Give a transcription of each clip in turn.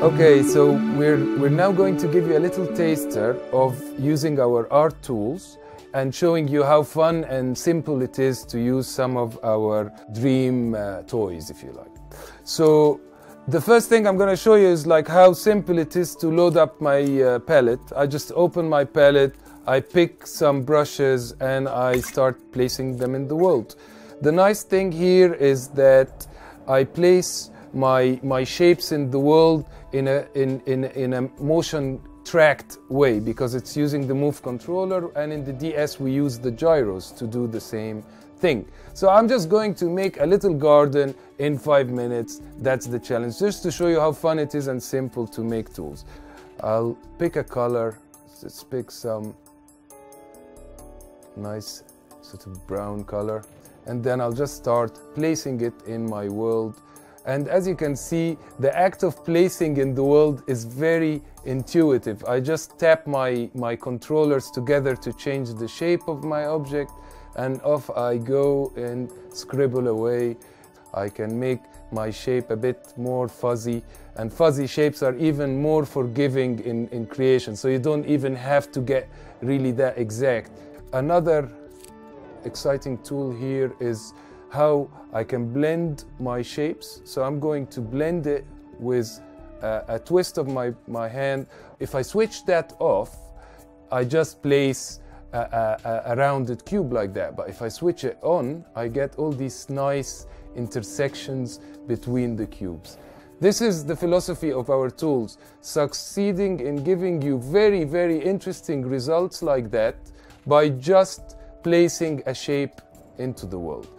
Okay, so we're now going to give you a little taster of using our art tools and showing you how fun and simple it is to use some of our dream toys, if you like. So the first thing I'm going to show you is like how simple it is to load up my palette. I just open my palette, I pick some brushes and I start placing them in the world. The nice thing here is that I place my shapes in the world in a motion tracked way, because it's using the Move controller, and in the DS we use the gyros to do the same thing. So I'm just going to make a little garden in 5 minutes. That's the challenge, just to show you how fun it is and simple to make tools. I'll pick a color. Let's pick some nice sort of brown color, and then I'll just start placing it in my world. And as you can see, the act of placing in the world is very intuitive. I just tap my controllers together to change the shape of my object, and off I go and scribble away. I can make my shape a bit more fuzzy, and fuzzy shapes are even more forgiving in creation, so you don't even have to get really that exact. Another exciting tool here is how I can blend my shapes. So I'm going to blend it with a twist of my hand. If I switch that off, I just place a rounded cube like that. But if I switch it on, I get all these nice intersections between the cubes. This is the philosophy of our tools, succeeding in giving you very, very interesting results like that by just placing a shape into the world.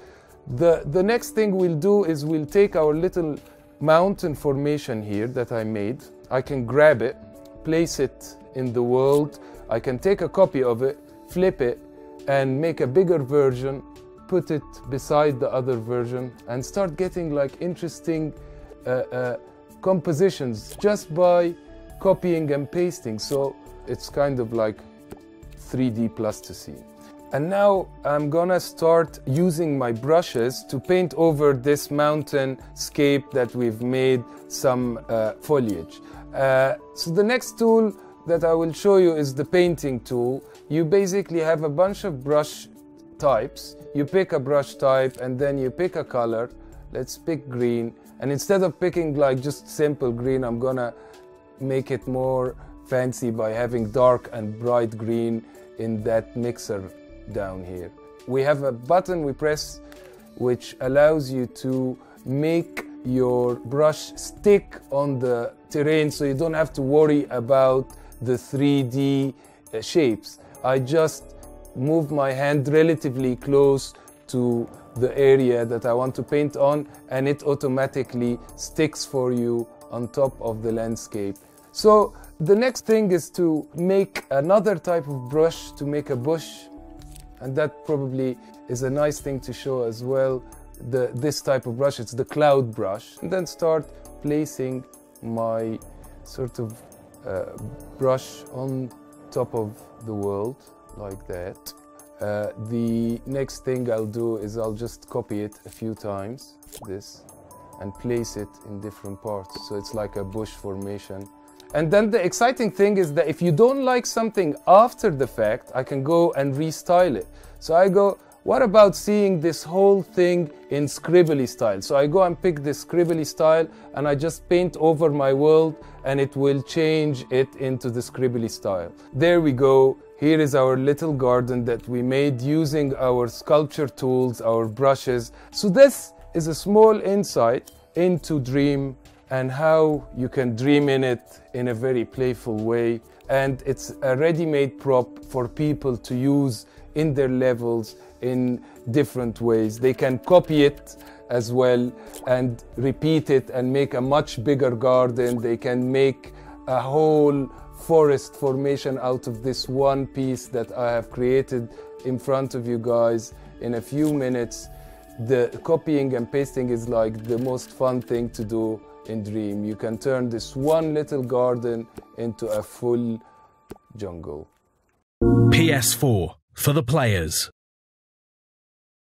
The next thing we'll do is we'll take our little mountain formation here that I made. I can grab it, place it in the world. I can take a copy of it, flip it, and make a bigger version, put it beside the other version, and start getting like interesting compositions just by copying and pasting. So it's kind of like 3D plasticine. And now I'm gonna start using my brushes to paint over this mountainscape that we've made some foliage. So the next tool that I will show you is the painting tool. You basically have a bunch of brush types. You pick a brush type and then you pick a color. Let's pick green. And instead of picking like just simple green, I'm gonna make it more fancy by having dark and bright green in that mixer down here. We have a button we press which allows you to make your brush stick on the terrain, so you don't have to worry about the 3D shapes. I just move my hand relatively close to the area that I want to paint on, and it automatically sticks for you on top of the landscape. So the next thing is to make another type of brush to make a bush. And that probably is a nice thing to show as well. This type of brush, it's the cloud brush. And then start placing my sort of brush on top of the world, like that. The next thing I'll do is I'll just copy it a few times, this, and place it in different parts. So it's like a bush formation. And then the exciting thing is that if you don't like something after the fact, I can go and restyle it. So I go, what about seeing this whole thing in scribbly style? So I go and pick this scribbly style and I just paint over my world and it will change it into the scribbly style. There we go. Here is our little garden that we made using our sculpture tools, our brushes. So this is a small insight into Dream and how you can dream in it in a very playful way. And it's a ready-made prop for people to use in their levels in different ways. They can copy it as well and repeat it and make a much bigger garden. They can make a whole forest formation out of this one piece that I have created in front of you guys in a few minutes. The copying and pasting is like the most fun thing to do in Dream. You can turn this one little garden into a full jungle. PS4, for the players.